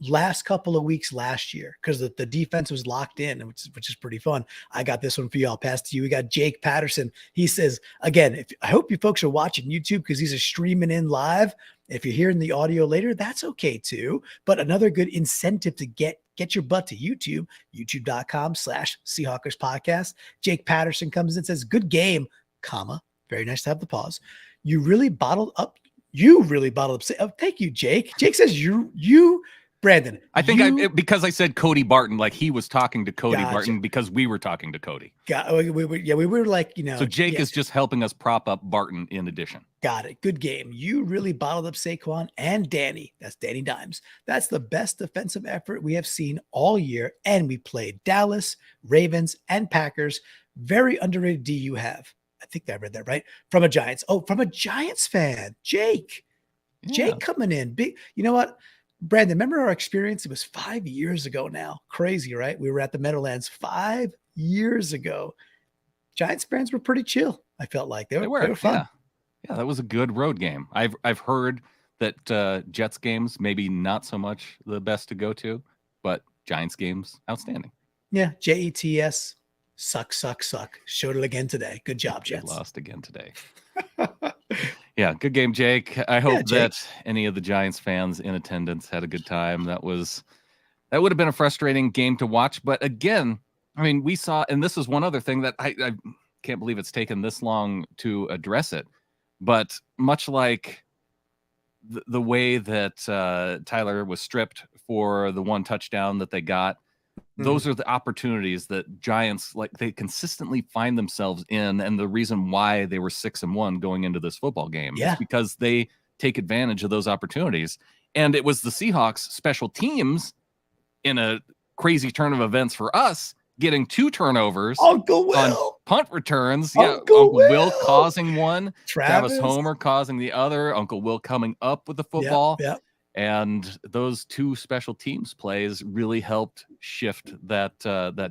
last couple of weeks last year, because the defense was locked in, which is pretty fun. I got this one for you. I'll pass to you. We got Jake Patterson. He says, again, I hope you folks are watching YouTube, because these are streaming in live. If you're hearing the audio later, that's okay too. But another good incentive to get your butt to YouTube, youtube.com/Seahawkers podcast. Jake Patterson comes in and says, good game, comma. Very nice to have the pause. You really bottled up. Oh, thank you, Jake. Jake says you Brandon, I think because I said Cody Barton, like he was talking to Cody Barton because we were talking to Cody. We were like, So Jake is just helping us prop up Barton in addition. Got it. Good game. You really bottled up Saquon and Danny. That's Danny Dimes. That's the best defensive effort we have seen all year. And we played Dallas, Ravens, and Packers. Very underrated D you have. I think I read that right. From a Giants. Oh, from a Giants fan. Jake. Yeah. Jake coming in. Big. You know what? Brandon, remember our experience? It was 5 years ago now. Crazy, right? We were at the Meadowlands 5 years ago. Giants fans were pretty chill. I felt like they were fun. Yeah, that was a good road game. I've heard that Jets games maybe not so much the best to go to, but Giants games outstanding. Yeah, Jets. Suck. Showed it again today. Good job, They Jets. lost again today. Yeah, good game, Jake. I hope that any of the Giants fans in attendance had a good time. That would have been a frustrating game to watch. But again, I mean, we saw, and this is one other thing that I can't believe it's taken this long to address it. But much like the way that Tyler was stripped for the one touchdown that they got, those are the opportunities that Giants, like, they consistently find themselves in, and the reason why they were 6-1 going into this football game is because they take advantage of those opportunities. And it was the Seahawks special teams, in a crazy turn of events for us, getting 2 turnovers on punt returns. Uncle Will causing one, Travis Homer causing the other, Uncle Will coming up with the football. And those 2 special teams plays really helped shift that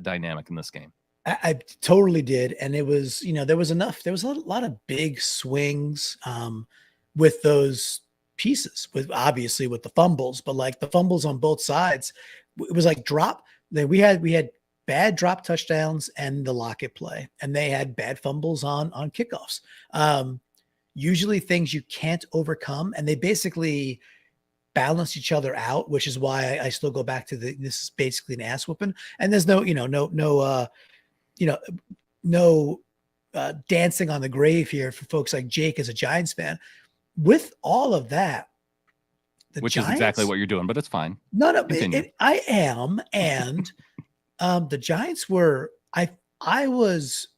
dynamic in this game. I totally did. And it was, there was a lot of big swings with those pieces, obviously with the fumbles, but like the fumbles on both sides, it was like we had bad drop touchdowns and the Lockett play, and they had bad fumbles on kickoffs. Usually things you can't overcome, and they basically balance each other out, which is why I still go back to this is basically an ass whooping. And there's no dancing on the grave here for folks like Jake as a Giants fan. With all of that, which Giants, is exactly what you're doing, but it's fine. No, I am. And the Giants were, I was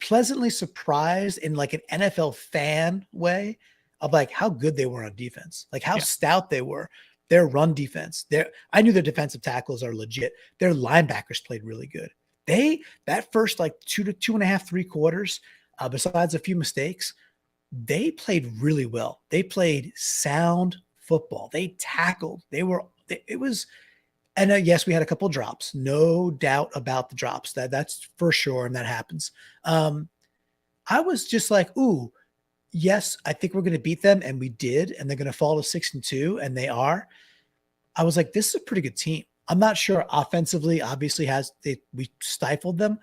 pleasantly surprised in like an NFL fan way of like how good they were on defense, like how stout they were. Their run defense, I knew their defensive tackles are legit. Their linebackers played really good. That first like 2 to 2.5, 3 quarters, besides a few mistakes, they played really well. They played sound football. They tackled. And yes, we had a couple of drops, no doubt about the drops. That's for sure, and that happens. I was just like, ooh, yes, I think we're going to beat them, and we did, and they're going to fall to 6-2, and they are. I was like, this is a pretty good team. I'm not sure offensively, obviously we stifled them,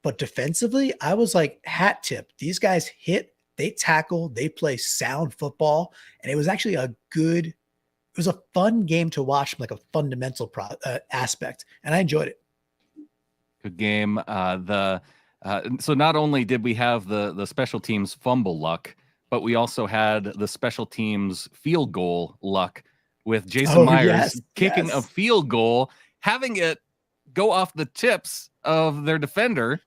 but defensively, I was like, hat tip. These guys hit, they tackle, they play sound football, and it was actually a fun game to watch from like a fundamental aspect, and I enjoyed it. Good game. So not only did we have the special teams fumble luck, but we also had the special teams field goal luck with Jason Myers kicking a field goal, having it go off the tips of their defender,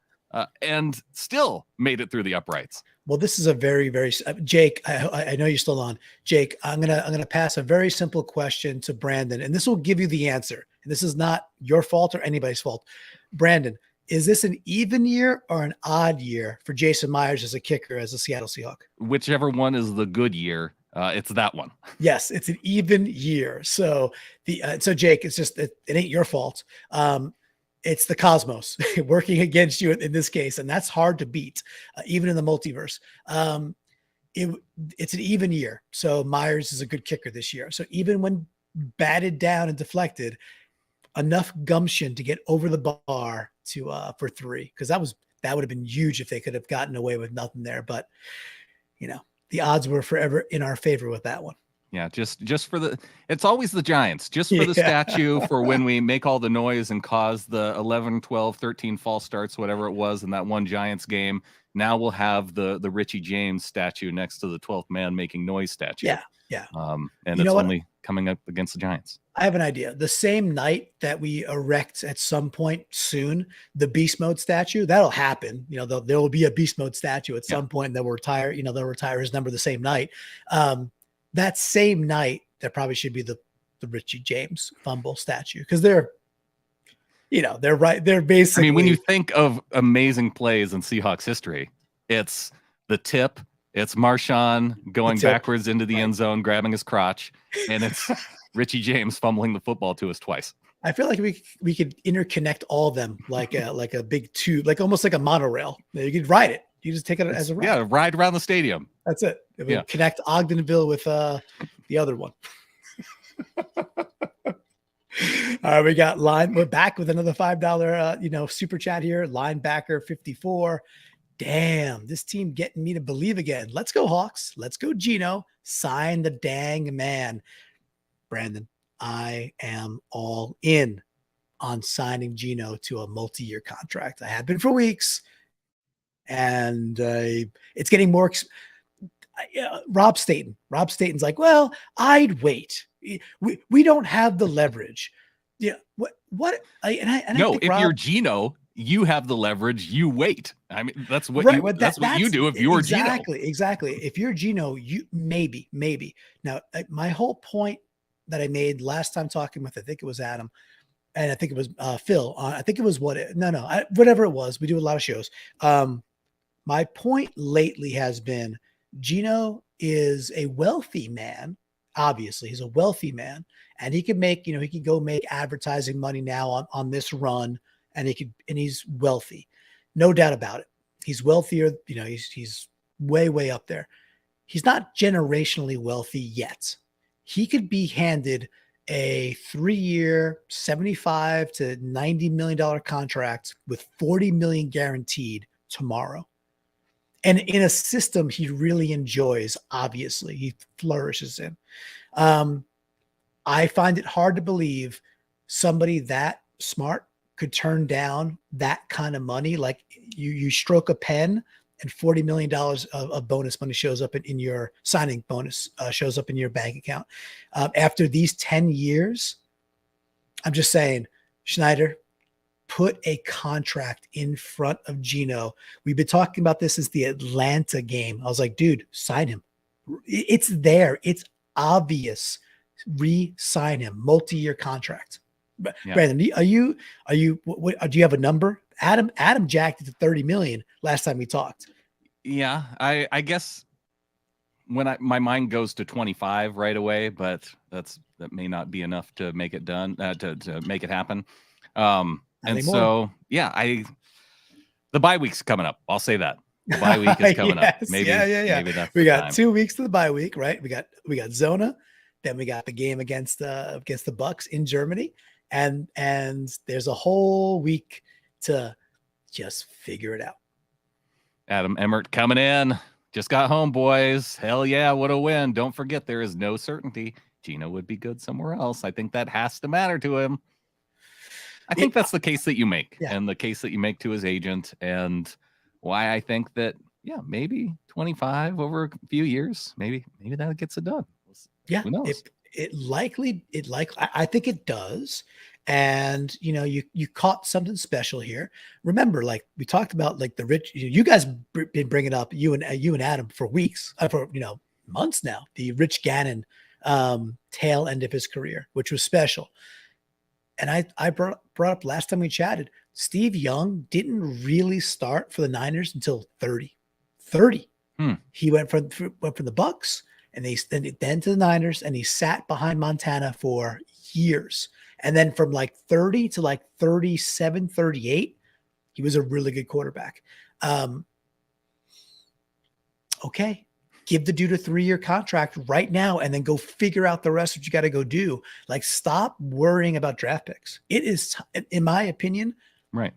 and still made it through the uprights. Well, this is a very, very Jake. I know you're still on. Jake, I'm gonna pass a very simple question to Brandon, and this will give you the answer. And this is not your fault or anybody's fault. Brandon, is this an even year or an odd year for Jason Myers as a kicker as a Seattle Seahawk? Whichever one is the good year, it's that one. Yes, it's an even year. So so Jake, it's just it ain't your fault. It's the cosmos working against you in this case, and that's hard to beat, even in the multiverse. It's an even year. So Myers is a good kicker this year. So even when batted down and deflected, enough gumption to get over the bar for 3, because that would have been huge if they could have gotten away with nothing there. But the odds were forever in our favor with that one. Yeah, just for it's always the Giants, just for the statue, for when we make all the noise and cause the 11, 12, 13 false starts, whatever it was in that one Giants game. Now we'll have the Richie James statue next to the 12th man making noise statue. Yeah. And it's only coming up against the Giants. I have an idea. The same night that we erect at some point soon the beast mode statue, that'll happen. There will be a beast mode statue at some point that will retire. They'll retire his number the same night. That same night, there probably should be the Richie James fumble statue, because they're right. They're basically. I mean, when you think of amazing plays in Seahawks history, it's the tip, it's Marshawn going backwards into the end zone, grabbing his crotch, and it's Richie James fumbling the football to us twice. I feel like we could interconnect all of them like a big tube, like almost like a monorail. You could ride it. You just take it as a ride. Yeah, ride around the stadium. That's it. It would Yeah. connect Ogdenville with the other one. All right, we got line. We're back with another $5 super chat here. Linebacker 54. Damn, this team getting me to believe again. Let's go Hawks. Let's go Geno. Sign the dang man. Brandon, I am all in on signing Geno to a multi-year contract. I have been for weeks, and it's getting more. Rob Staten's like, well, I'd wait. We don't have the leverage. Yeah. What? If you're Geno, you have the leverage. You wait. I mean, that's what that's what you do if you're Geno. Exactly. If you're Geno, you maybe. Now, my whole point that I made last time talking with, I think it was Adam, and I think it was Phil. I think it was whatever it was. We do a lot of shows. My point lately has been Geno is a wealthy man. Obviously, he's a wealthy man, and he can make, he can go make advertising money now on this run, and he's wealthy. No doubt about it. He's wealthier. He's way up there. He's not generationally wealthy yet. He could be handed a 3-year, $75 to $90 million contract with $40 million guaranteed tomorrow. And in a system he really enjoys, obviously, he flourishes in. I find it hard to believe somebody that smart could turn down that kind of money. Like you stroke a pen and $40 million of bonus money shows up in your signing bonus, shows up in your bank account. After these 10 years, I'm just saying, Schneider, put a contract in front of Geno. We've been talking about this since the Atlanta game. I was like, dude, sign him. It's there. It's obvious. Re-sign him. Multi-year contract. Yeah. Brandon, do you have a number? Adam jacked it to 30 million last time we talked. Yeah, I guess when my mind goes to 25 right away, but that may not be enough to make it done, to make it happen. So yeah, the bye week's coming up. I'll say that. The bye week is coming up. Maybe, maybe that's we got 2 weeks to the bye week, right? We got Zona, then we got the game against the Bucks in Germany, and there's a whole week to just figure it out. Adam Emmert coming in. Just got home, boys. Hell yeah, what a win. Don't forget, there is no certainty Geno would be good somewhere else. I think that has to matter to him. I think that's the case that you make, and the case that you make to his agent, and why I think that, maybe 25 over a few years, maybe that gets it done. Yeah, who knows? I think it does. And you caught something special here. Remember, like we talked about, like the rich. You guys been bringing up, you and Adam, for weeks, for months now. The Rich Gannon tail end of his career, which was special. And I brought up last time we chatted, Steve Young didn't really start for the Niners until 30. He went from the Bucks and then to the Niners, and he sat behind Montana for years. And then from like 30 to like 37, 38, he was a really good quarterback. Okay. Give the dude a 3-year contract right now, and then go figure out the rest, what you got to go do. Like, stop worrying about draft picks. It is, in my opinion, right.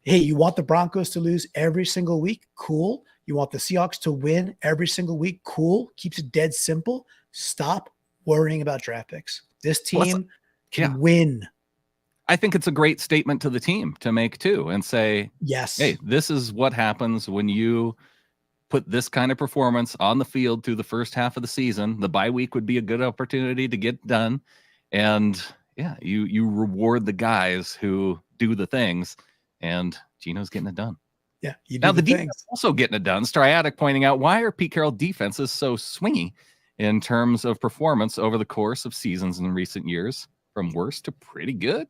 Hey, you want the Broncos to lose every single week? Cool. You want the Seahawks to win every single week? Cool. Keeps it dead simple. Stop worrying about draft picks. This team can win. I think it's a great statement to the team to make too, and say, yes, hey, this is what happens when you put this kind of performance on the field through the first half of the season. The bye week would be a good opportunity to get done. And you reward the guys who do the things, and Geno's getting it done. Yeah. Now the defense also getting it done. Striatic pointing out, why are Pete Carroll defenses so swingy in terms of performance over the course of seasons in recent years, from worst to pretty good?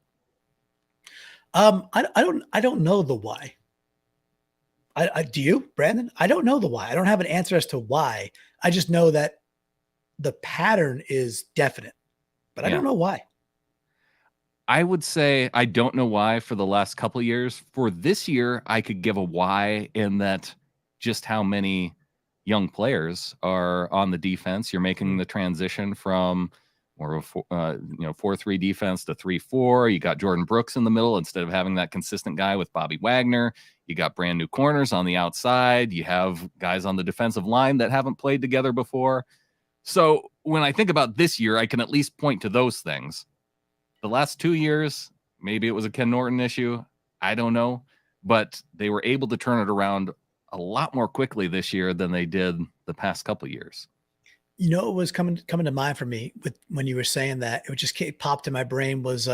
I don't know the why. I do you, Brandon? I don't know the why. I don't have an answer as to why. I just know that the pattern is definite, but I don't know why. I would say I don't know why for the last couple of years. For this year, I could give a why, in that just how many young players are on the defense. You're making the transition from more of a 4-3 defense to 3-4. You got Jordan Brooks in the middle instead of having that consistent guy with Bobby Wagner. You got brand new corners on the outside. You have guys on the defensive line that haven't played together before. So when I think about this year, I can at least point to those things. The last 2 years, maybe it was a Ken Norton issue. I don't know. But they were able to turn it around a lot more quickly this year than they did the past couple of years. You know, what was coming to mind for me when you were saying that, it just popped in my brain was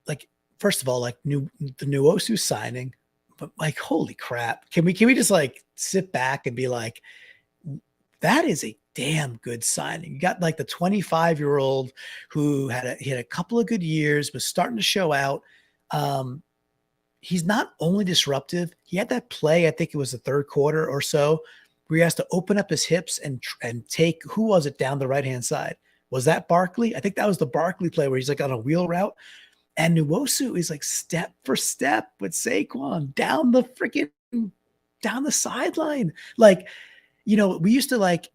like, first of all, like the Nwosu signing, but like, holy crap. Can we just like sit back and be like, that is a damn good signing. You got like the 25-year-old who had a couple of good years, was starting to show out. He's not only disruptive. He had that play, I think it was the third quarter or so, where he has to open up his hips and take, who was it, down the right-hand side? Was that Barkley? I think that was the Barkley play where he's like on a wheel route. And Nwosu is like step for step with Saquon down the sideline. Like, you know, we used to like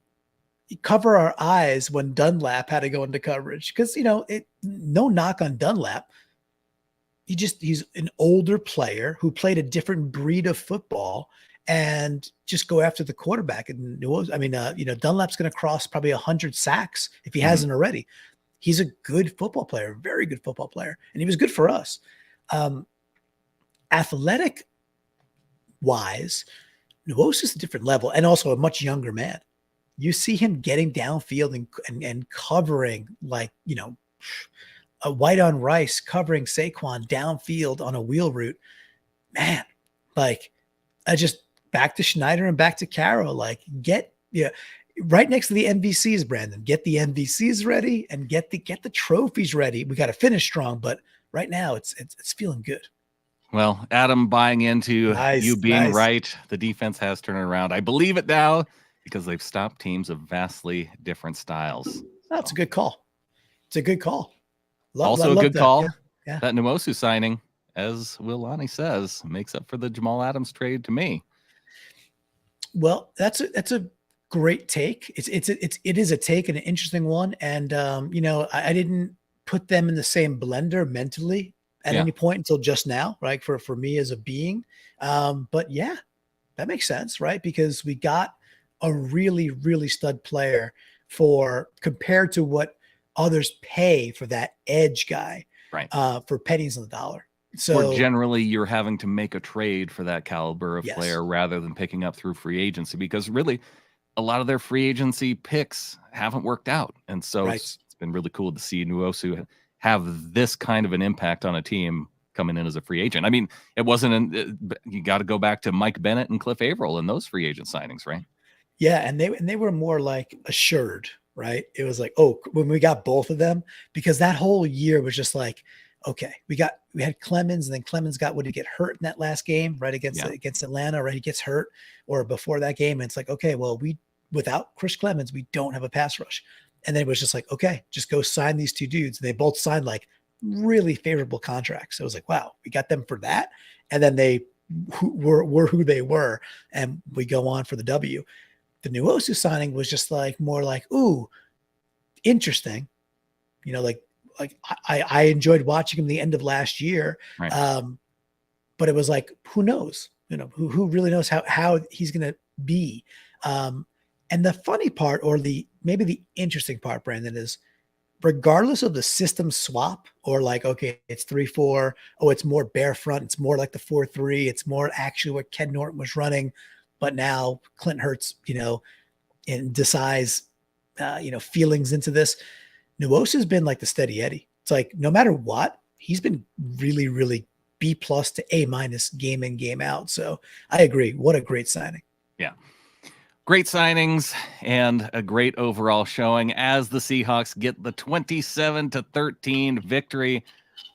cover our eyes when Dunlap had to go into coverage because, you know, no knock on Dunlap. He's an older player who played a different breed of football and just go after the quarterback. And Dunlap's going to cross probably 100 sacks if he hasn't already. He's a good football player, very good football player. And he was good for us. Athletic wise, Nwosu's a different level and also a much younger man. You see him getting downfield and covering, like, you know, a white on rice covering Saquon downfield on a wheel route. Man, like, I just back to Schneider and back to Carroll, like, right next to the MVCs, Brandon, get the MVCs ready and get the trophies ready. We got to finish strong, but right now it's feeling good. Well, Adam, buying into you being right, the defense has turned it around. I believe it now because they've stopped teams of vastly different styles. That's a good call. It's a good call. Also a good call. Yeah. That Nwosu signing, as Will Lonnie says, makes up for the Jamal Adams trade to me. Well, that's a great take. It is a take and an interesting one. And I didn't put them in the same blender mentally at any point until just now, right? For me as a being. But yeah, that makes sense, right? Because we got a really, really stud player compared to what others pay for that edge guy, right? For pennies on the dollar. So or generally you're having to make a trade for that caliber of player rather than picking up through free agency, because really a lot of their free agency picks haven't worked out. And so it's been really cool to see Nwosu have this kind of an impact on a team coming in as a free agent. I mean, it wasn't you got to go back to Mike Bennett and Cliff Averill in those free agent signings, right? Yeah. And they were more like assured, right? It was like, oh, when we got both of them, because that whole year was just like, okay, we had Clemens, and then Clemens would he get hurt in that last game, right? Against Atlanta, right? He gets hurt, or before that game. And it's like, okay, well, without Chris Clemens, we don't have a pass rush. And then it was just like, okay, just go sign these two dudes. And they both signed like really favorable contracts. So it was like, wow, we got them for that. And then they were who they were. And we go on for the W. The Nwosu signing was just like more like, ooh, interesting. You know, like I enjoyed watching him the end of last year. Right. But it was like, who knows? You know, who really knows how he's gonna be. And the funny part, or maybe the interesting part, Brandon, is regardless of the system swap, or like, okay, it's 3-4, oh, it's more bare front, it's more like the 4-3, it's more actually what Ken Norton was running, but now Clint Hurts, and Desai's, feelings into this. Nwosu's been like the steady Eddie. It's like, no matter what, he's been really, really B+ to A- game in, game out. So I agree. What a great signing. Yeah. Great signings and a great overall showing as the Seahawks get the 27-13 victory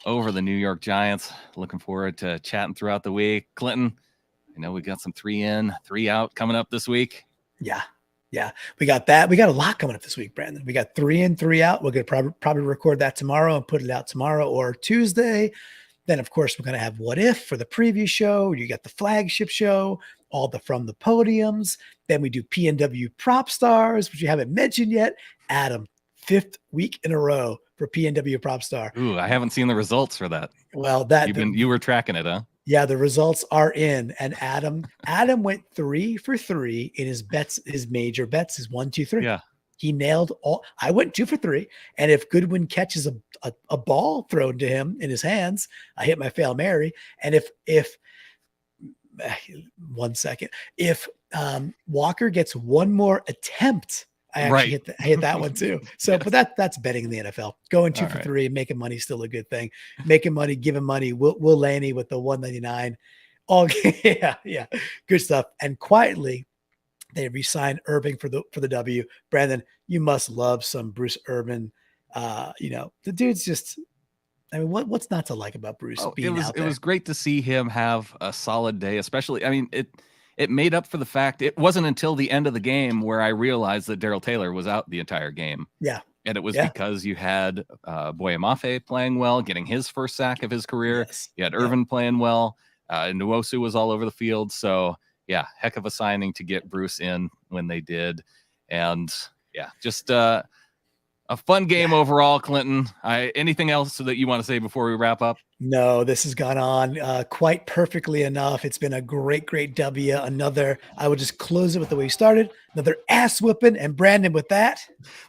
over the New York Giants. Looking forward to chatting throughout the week. Clinton, I know we got some 3 in, 3 out coming up this week. Yeah, we got that. We got a lot coming up this week, Brandon. We got 3 in, 3 out. We're going to probably record that tomorrow and put it out tomorrow or Tuesday. Then, of course, we're going to have What If for the preview show. You got the flagship show. all the From the Podiums. Then we do PNW Prop Stars, which you haven't mentioned yet. Adam, 5th week in a row for PNW Prop Star. Ooh, I haven't seen the results for that. Well, you were tracking it, huh? Yeah, the results are in. And Adam went 3 for 3 in his bets, his major bets, his 1, 2, 3. Yeah. He nailed all. I went 2 for 3. And if Goodwin catches a ball thrown to him in his hands, I hit my Fail Mary. And if 1 second, if Walker gets one more attempt, I actually hit that one too. So, Yes. But that's betting in the NFL. Going 2 for 3, making money is still a good thing. Making money, giving money. Will Laney with the 199. All yeah, good stuff. And quietly, they re-signed Irving for the W. Brandon, you must love some Bruce Irvin. The dude's just. I mean, what's not to like about Bruce? It was great to see him have a solid day, especially. I mean, it made up for the fact it wasn't until the end of the game where I realized that Darrell Taylor was out the entire game. Yeah. And it was because you had Boyamafe playing well, getting his first sack of his career. Yes. You had Irvin playing well. Nwosu was all over the field. So, yeah, heck of a signing to get Bruce in when they did. And, yeah, just a fun game overall, Clinton. Anything else that you want to say before we wrap up? No, this has gone on quite perfectly enough. It's been a great W. I would just close it with the way you started. Another ass whooping. And Brandon, with that,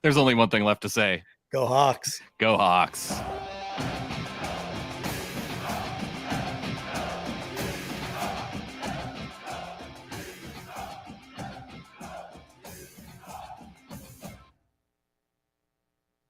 there's only one thing left to say. Go Hawks. Go Hawks.